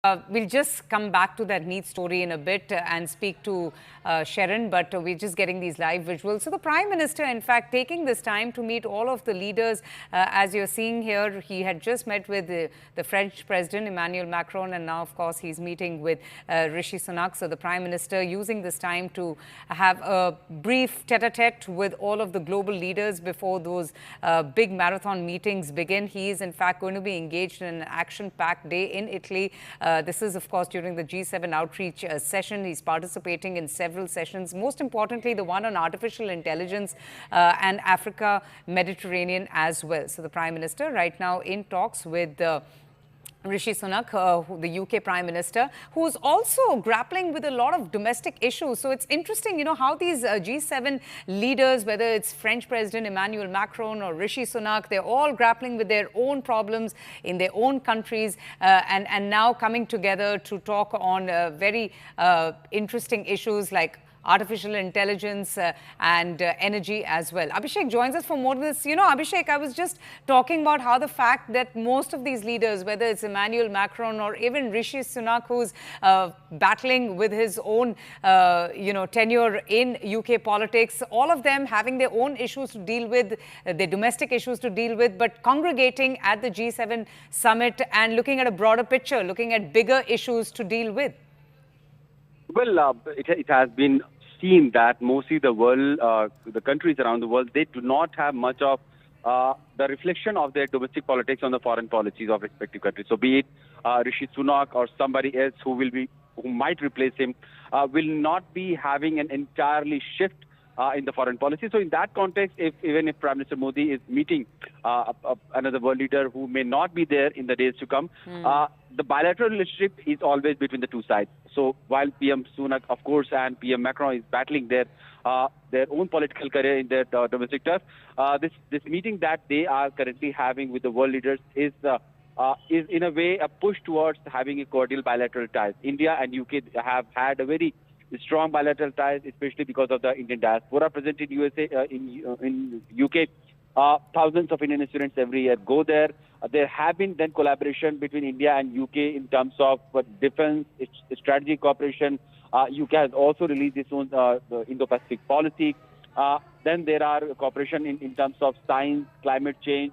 We'll just come back to that neat story in a bit and speak to Sharon, but we're just getting these live visuals. So the Prime Minister, in fact, taking this time to meet all of the leaders. As you're seeing here, he had just met with the French President Emmanuel Macron, and now, of course, he's meeting with Rishi Sunak. So the Prime Minister using this time to have a brief tete-a-tete with all of the global leaders before those big marathon meetings begin. He is, in fact, going to be engaged in an action-packed day in Italy. This is, of course, during the G7 outreach session. He's participating in several sessions, most importantly, the one on artificial intelligence and Africa, Mediterranean as well. So the Prime Minister right now in talks with Rishi Sunak, the UK Prime Minister, who's also grappling with a lot of domestic issues. So it's interesting, how these G7 leaders, whether it's French President Emmanuel Macron or Rishi Sunak, they're all grappling with their own problems in their own countries and now coming together to talk on very interesting issues like artificial intelligence and energy as well. Abhishek joins us for more of this. Abhishek, I was just talking about how the fact that most of these leaders, whether it's Emmanuel Macron or even Rishi Sunak, who's battling with his own, tenure in UK politics, all of them having their own issues to deal with, their domestic issues to deal with, but congregating at the G7 summit and looking at a broader picture, looking at bigger issues to deal with. Well, it has been seen that mostly the world, the countries around the world, they do not have much of the reflection of their domestic politics on the foreign policies of respective countries. So be it Rishi Sunak or somebody else who might replace him, will not be having an entirely shift in the foreign policy. So in that context, even if Prime Minister Modi is meeting another world leader who may not be there in the days to come, the bilateral relationship is always between the two sides. So while PM Sunak, of course, and PM Macron is battling their own political career in their domestic turf, this meeting that they are currently having with the world leaders is in a way a push towards having a cordial bilateral ties. India and UK have had a very strong bilateral ties, especially because of the Indian diaspora present in USA, in UK. Thousands of Indian students every year go there. There have been then collaboration between India and UK in terms of defense, strategic cooperation. UK has also released its own Indo-Pacific policy. Then there are cooperation in terms of science, climate change,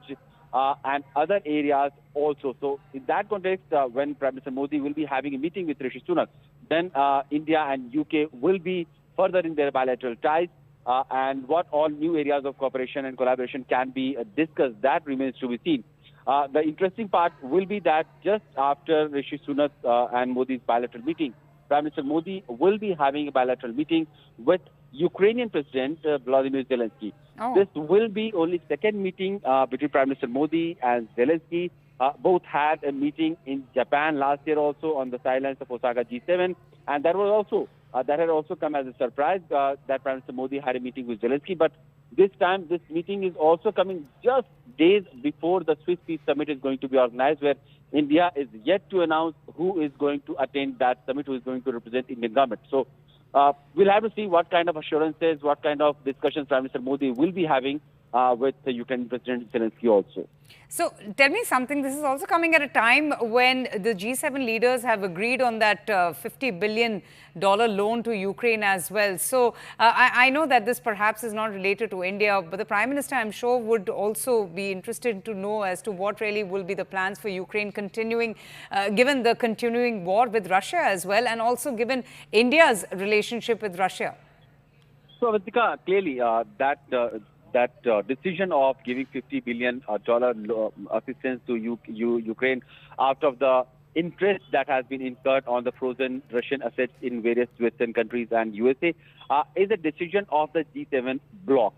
and other areas also. So in that context, when Prime Minister Modi will be having a meeting with Rishi Sunak, then India and UK will be further in their bilateral ties. And what all new areas of cooperation and collaboration can be discussed, that remains to be seen. The interesting part will be that just after Rishi Sunak and Modi's bilateral meeting, Prime Minister Modi will be having a bilateral meeting with Ukrainian President Vladimir Zelensky. Oh. This will be only second meeting between Prime Minister Modi and Zelensky. Both had a meeting in Japan last year also on the sidelines of Osaka G7, and that had also come as a surprise that Prime Minister Modi had a meeting with Zelensky. But this time, this meeting is also coming just days before the Swiss Peace Summit is going to be organized, where India is yet to announce who is going to attend that summit, who is going to represent Indian government. So we'll have to see what kind of assurances, what kind of discussions Prime Minister Modi will be having with the Ukrainian President Zelensky also. So tell me something, this is also coming at a time when the G7 leaders have agreed on that $50 billion loan to Ukraine as well. So I know that this perhaps is not related to India, but the Prime Minister, I'm sure, would also be interested to know as to what really will be the plans for Ukraine continuing, given the continuing war with Russia as well, and also given India's relationship with Russia. So, Vitika, clearly that decision of giving $50 billion assistance to Ukraine out of the interest that has been incurred on the frozen Russian assets in various Western countries and USA is a decision of the G7 bloc.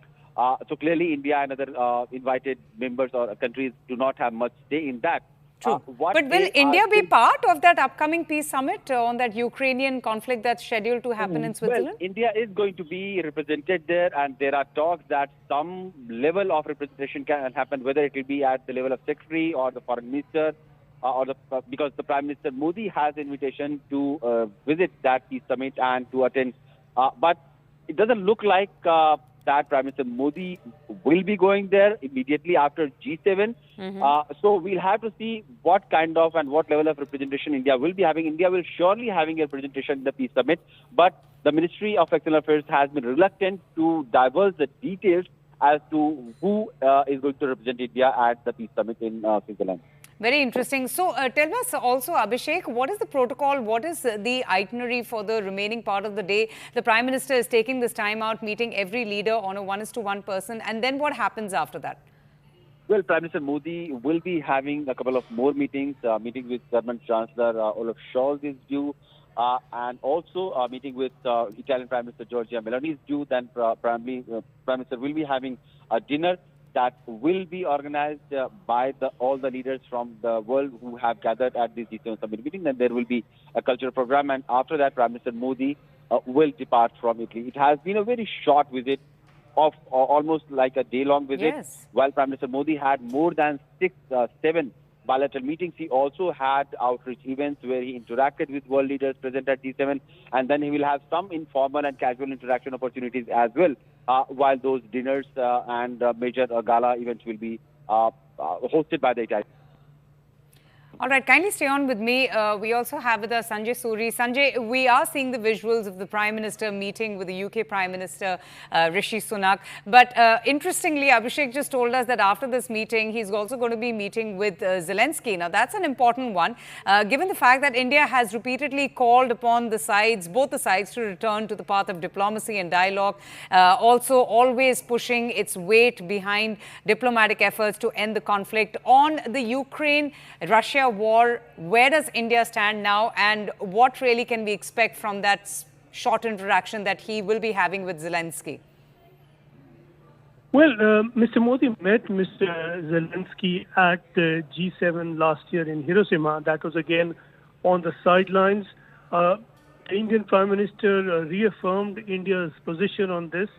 So clearly India and other invited members or countries do not have much say in that. True. But will India be part of that upcoming peace summit on that Ukrainian conflict that's scheduled to happen in Switzerland? Well, India is going to be represented there, and there are talks that some level of representation can happen, whether it will be at the level of secretary or the foreign minister, because the Prime Minister Modi has invitation to visit that peace summit and to attend. But it doesn't look like that Prime Minister Modi will be going there immediately after G7. So we'll have to see what kind of and what level of representation India will be having. India will surely having a representation in the Peace Summit, but the Ministry of External Affairs has been reluctant to divulge the details as to who is going to represent India at the Peace Summit in Switzerland. Very interesting. So tell us also, Abhishek, what is the protocol? What is the itinerary for the remaining part of the day? The Prime Minister is taking this time out, meeting every leader on a 1:1 person. And then what happens after that? Well, Prime Minister Modi will be having a couple of more meetings. Meeting with German Chancellor Olaf Scholz is due. And also a meeting with Italian Prime Minister Giorgia Meloni is due. Then Prime Minister will be having a dinner that will be organized by all the leaders from the world who have gathered at this G20 Summit meeting. Then there will be a cultural program, and after that, Prime Minister Modi will depart from Italy. It has been a very short visit of almost like a day-long visit. Yes. While Prime Minister Modi had more than 7 bilateral meetings, he also had outreach events where he interacted with world leaders present at G7, and then he will have some informal and casual interaction opportunities as well, while those dinners and major gala events will be hosted by the Italian. All right, kindly stay on with me. We also have with us Sanjay Suri. Sanjay, we are seeing the visuals of the Prime Minister meeting with the UK Prime Minister Rishi Sunak. But interestingly, Abhishek just told us that after this meeting, he's also going to be meeting with Zelensky. Now, that's an important one, given the fact that India has repeatedly called upon the sides, both the sides, to return to the path of diplomacy and dialogue, also always pushing its weight behind diplomatic efforts to end the conflict. On the Ukraine-Russia war, where does India stand now, and what really can we expect from that short interaction that he will be having with Zelensky? Well, Mr. Modi met Mr. Zelensky at the G7 last year in Hiroshima. That was again on the sidelines. The Indian Prime Minister reaffirmed India's position on this.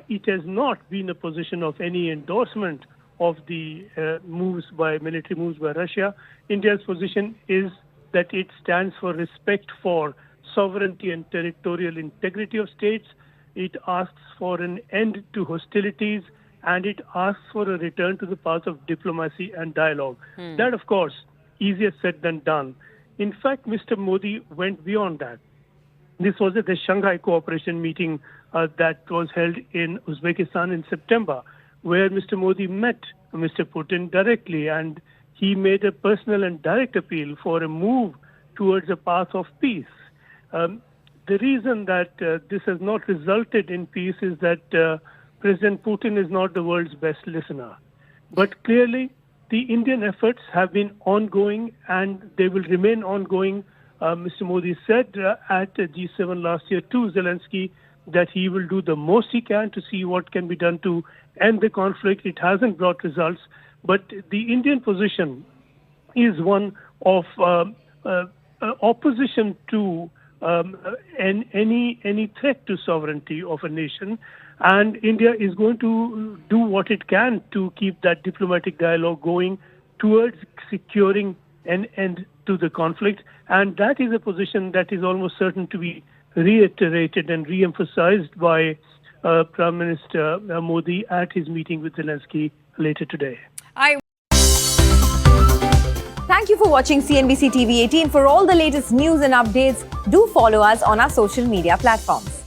It has not been a position of any endorsement of the military moves by Russia. India's position is that it stands for respect for sovereignty and territorial integrity of states. It asks for an end to hostilities, and it asks for a return to the path of diplomacy and dialogue. That, of course, easier said than done. In fact, Mr. Modi went beyond that. This was at the Shanghai Cooperation meeting that was held in Uzbekistan in September, where Mr. Modi met Mr. Putin directly, and he made a personal and direct appeal for a move towards a path of peace. The reason that this has not resulted in peace is that President Putin is not the world's best listener. But clearly, the Indian efforts have been ongoing, and they will remain ongoing. Mr. Modi said at G7 last year to Zelensky that he will do the most he can to see what can be done to end the conflict. It hasn't brought results, but the Indian position is one of opposition to any threat to sovereignty of a nation, and India is going to do what it can to keep that diplomatic dialogue going towards securing an end to the conflict, and that is a position that is almost certain to be reiterated and re-emphasized by Prime Minister Modi at his meeting with Zelensky later today. Thank you for watching CNBC TV 18. For all the latest news and updates, do follow us on our social media platforms.